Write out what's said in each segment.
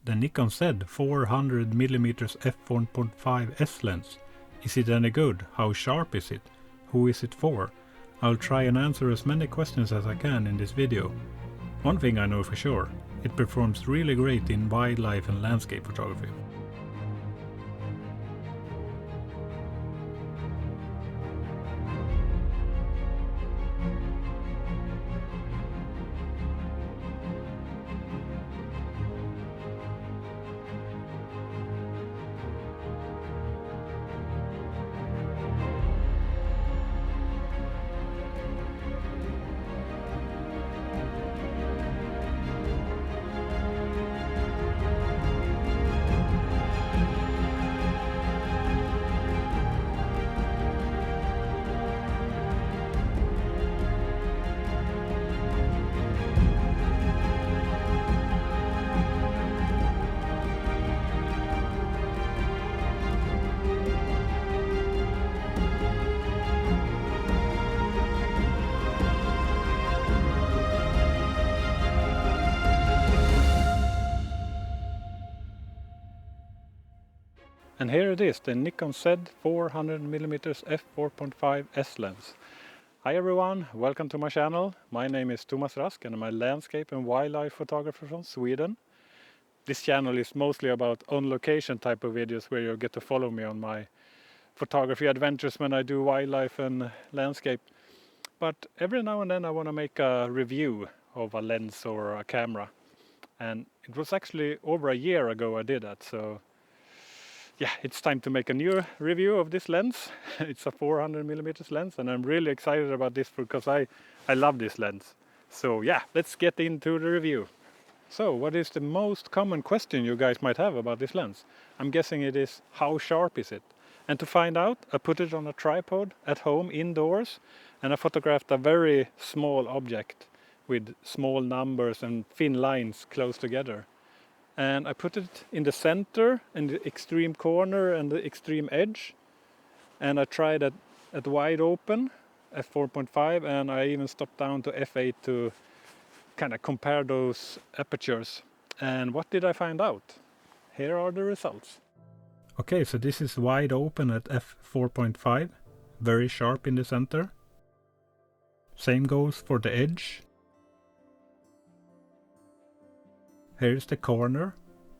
the Nikon Z 400mm F4.5 S lens. Is it any good? How sharp is it? Who is it for? I'll try and answer as many questions as I can in this video. One thing I know for sure, it performs really great in wildlife and landscape photography. And here it is, the Nikon Z 400mm F4.5 S lens. Hi everyone, welcome to my channel. My name is Thomas Rask and I'm a landscape and wildlife photographer from Sweden. This channel is mostly about on-location type of videos where you get to follow me on my photography adventures when I do wildlife and landscape. But every now and then I want to make a review of a lens or a camera. And it was actually over a year ago I did that, so yeah, it's time to make a new review of this lens. It's a 400mm lens and I'm really excited about this because I love this lens. So yeah, let's get into the review. So what is the most common question you guys might have about this lens? I'm guessing it is, how sharp is it? And to find out, I put it on a tripod at home indoors and I photographed a very small object with small numbers and thin lines close together. And I put it in the center and the extreme corner and the extreme edge. And I tried at wide open, f4.5, and I even stopped down to f8 to kind of compare those apertures. And what did I find out? Here are the results. Okay, so this is wide open at f4.5, very sharp in the center. Same goes for the edge. Here's the corner.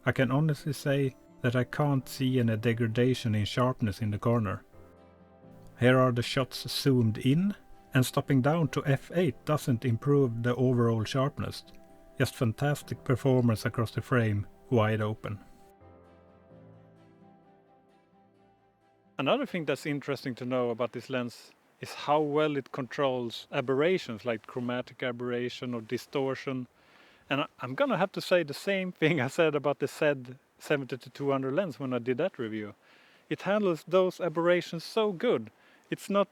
I can honestly say that I can't see any degradation in sharpness in the corner. Here are the shots zoomed in, and stopping down to f8 doesn't improve the overall sharpness. Just fantastic performance across the frame, wide open. Another thing that's interesting to know about this lens is how well it controls aberrations like chromatic aberration or distortion. And I'm gonna have to say the same thing I said about the Z 70-200 lens when I did that review. It handles those aberrations so good. It's not,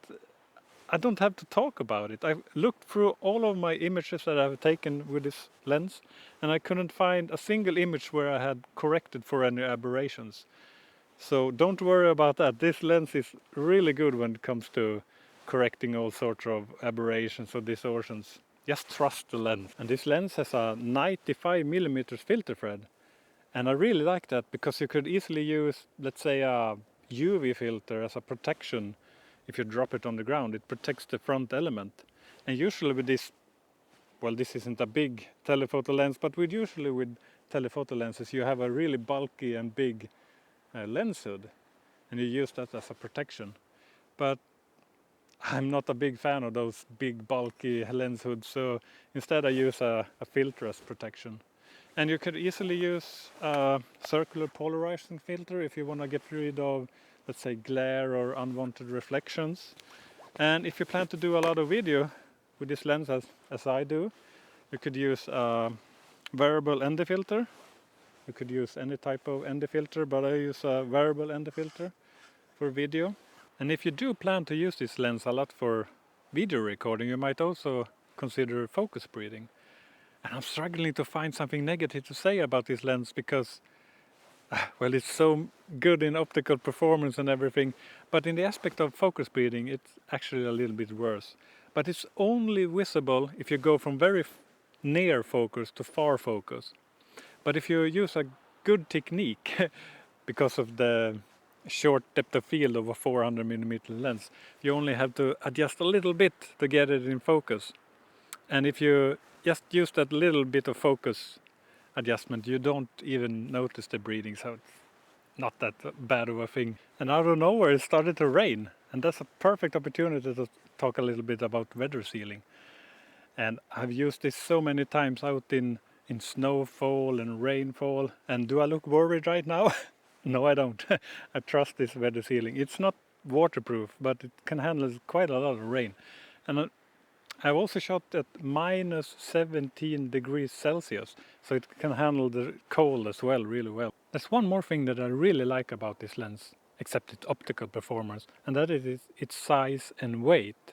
I don't have to talk about it. I've looked through all of my images that I've taken with this lens and I couldn't find a single image where I had corrected for any aberrations. So don't worry about that. This lens is really good when it comes to correcting all sorts of aberrations or distortions. Just trust the lens. And this lens has a 95mm filter thread. And I really like that because you could easily use, let's say, a UV filter as a protection. If you drop it on the ground, it protects the front element. And usually with this, well, this isn't a big telephoto lens, but usually with telephoto lenses you have a really bulky and big lens hood. And you use that as a protection. But I'm not a big fan of those big bulky lens hoods, so instead I use a filter as protection. And you could easily use a circular polarizing filter if you want to get rid of, let's say, glare or unwanted reflections. And if you plan to do a lot of video with this lens as I do, you could use a variable ND filter. You could use any type of ND filter, but I use a variable ND filter for video. And if you do plan to use this lens a lot for video recording, you might also consider focus breathing. And I'm struggling to find something negative to say about this lens because, well, it's so good in optical performance and everything, but in the aspect of focus breathing, it's actually a little bit worse. But it's only visible if you go from very near focus to far focus. But if you use a good technique because of the short depth of field of a 400mm lens. You only have to adjust a little bit to get it in focus. And if you just use that little bit of focus adjustment, you don't even notice the breathing, so it's not that bad of a thing. And out of nowhere it started to rain, and that's a perfect opportunity to talk a little bit about weather sealing. And I've used this so many times out in snowfall and rainfall. And do I look worried right now? No, I don't. I trust this weather sealing. It's not waterproof, but it can handle quite a lot of rain. And I've also shot at minus 17 degrees Celsius, so it can handle the cold as well really well. There's one more thing that I really like about this lens, except its optical performance, and that is its size and weight.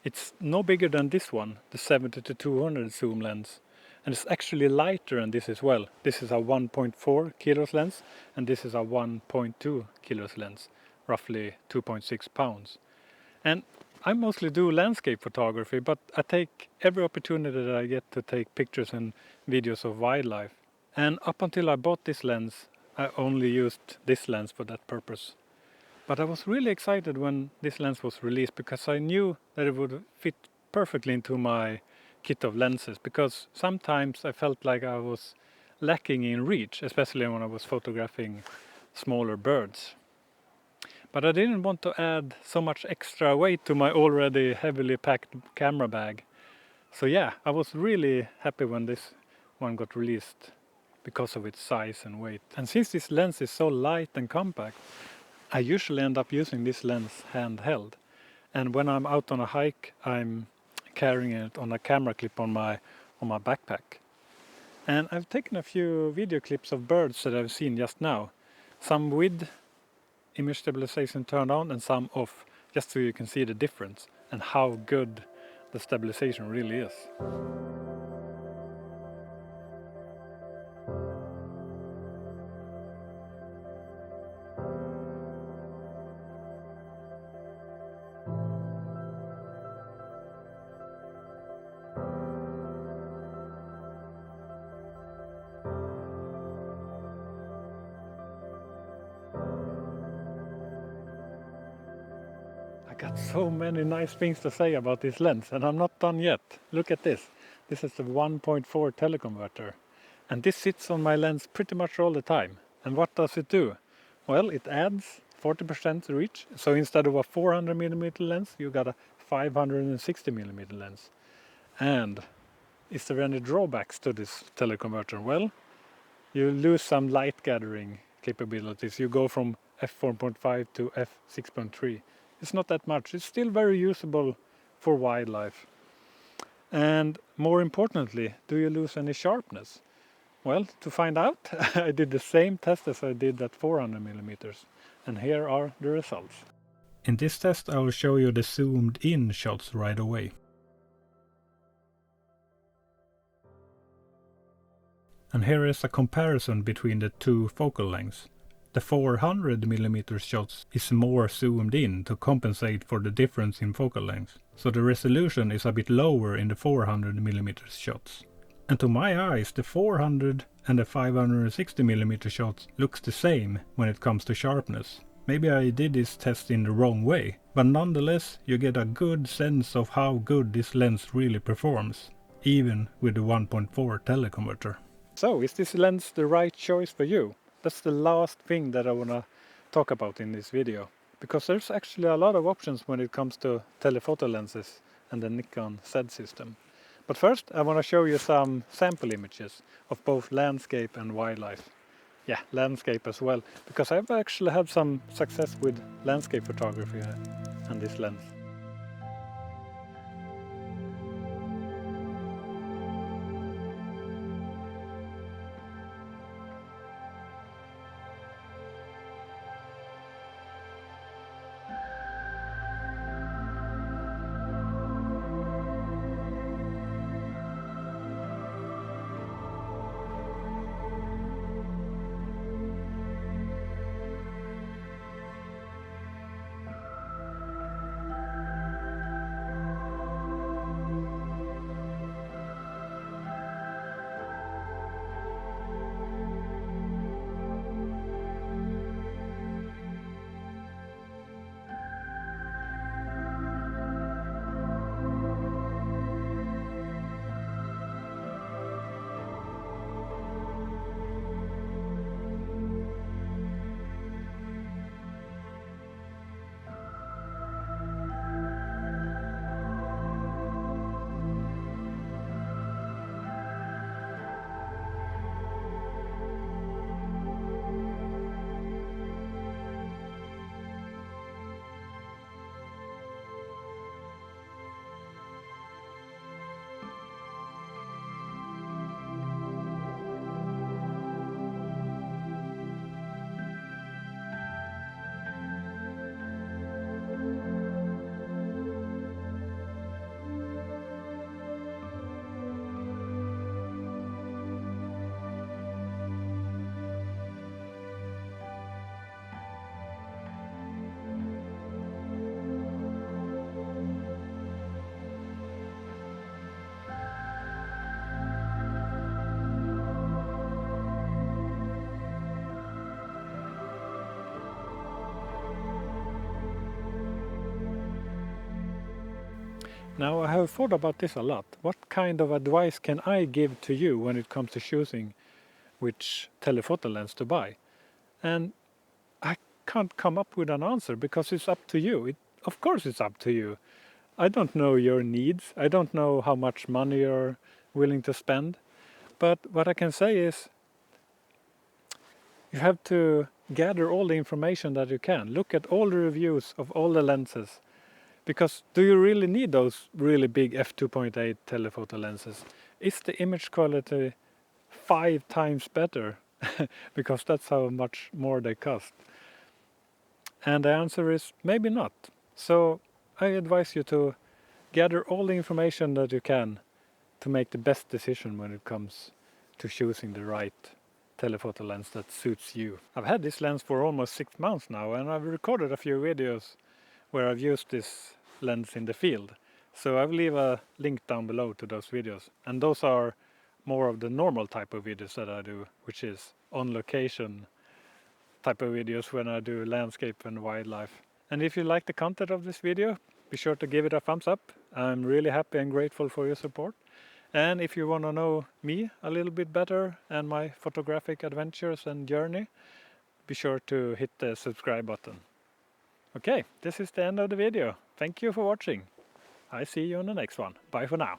It's no bigger than this one, the 70-200 zoom lens, and it's actually lighter than this as well. This is a 1.4 kilos lens, and this is a 1.2 kilos lens, roughly 2.6 pounds. And I mostly do landscape photography, but I take every opportunity that I get to take pictures and videos of wildlife. And up until I bought this lens, I only used this lens for that purpose. But I was really excited when this lens was released because I knew that it would fit perfectly into my kit of lenses, because sometimes I felt like I was lacking in reach, especially when I was photographing smaller birds. But I didn't want to add so much extra weight to my already heavily packed camera bag. So yeah, I was really happy when this one got released because of its size and weight. And since this lens is so light and compact, I usually end up using this lens handheld. And when I'm out on a hike, I'm carrying it on a camera clip on my backpack. And I've taken a few video clips of birds that I've seen just now. Some with image stabilization turned on and some off, just so you can see the difference and how good the stabilization really is. I got so many nice things to say about this lens, and I'm not done yet. Look at this. This is the 1.4 teleconverter, and this sits on my lens pretty much all the time. And what does it do? Well, it adds 40% reach, so instead of a 400mm lens you got a 560mm lens. And is there any drawbacks to this teleconverter? Well, you lose some light gathering capabilities. You go from F4.5 to F6.3. It's not that much. It's still very usable for wildlife. And more importantly, do you lose any sharpness? Well, to find out, I did the same test as I did at 400mm, and here are the results. In this test I will show you the zoomed in shots right away. And here is a comparison between the two focal lengths. The 400mm shots is more zoomed in to compensate for the difference in focal length, so the resolution is a bit lower in the 400mm shots. And to my eyes, the 400 and the 560mm shots looks the same when it comes to sharpness. Maybe I did this test in the wrong way, but nonetheless you get a good sense of how good this lens really performs, even with the 1.4 teleconverter. So, is this lens the right choice for you? That's the last thing that I want to talk about in this video, because there's actually a lot of options when it comes to telephoto lenses and the Nikon Z system. But first I want to show you some sample images of both landscape and wildlife. Yeah, landscape as well, because I've actually had some success with landscape photography and this lens. Now I have thought about this a lot. What kind of advice can I give to you when it comes to choosing which telephoto lens to buy? And I can't come up with an answer because it's up to you. Of course it's up to you. I don't know your needs. I don't know how much money you're willing to spend. But what I can say is you have to gather all the information that you can. Look at all the reviews of all the lenses. Because do you really need those really big f2.8 telephoto lenses? Is the image quality 5 times better? Because that's how much more they cost. And the answer is maybe not. So I advise you to gather all the information that you can to make the best decision when it comes to choosing the right telephoto lens that suits you. I've had this lens for almost 6 months now, and I've recorded a few videos where I've used this lens in the field. So I will leave a link down below to those videos. And those are more of the normal type of videos that I do, which is on location type of videos when I do landscape and wildlife. And if you like the content of this video, be sure to give it a thumbs up. I'm really happy and grateful for your support. And if you want to know me a little bit better and my photographic adventures and journey, be sure to hit the subscribe button. Okay, this is the end of the video. Thank you for watching. I see you on the next one. Bye for now.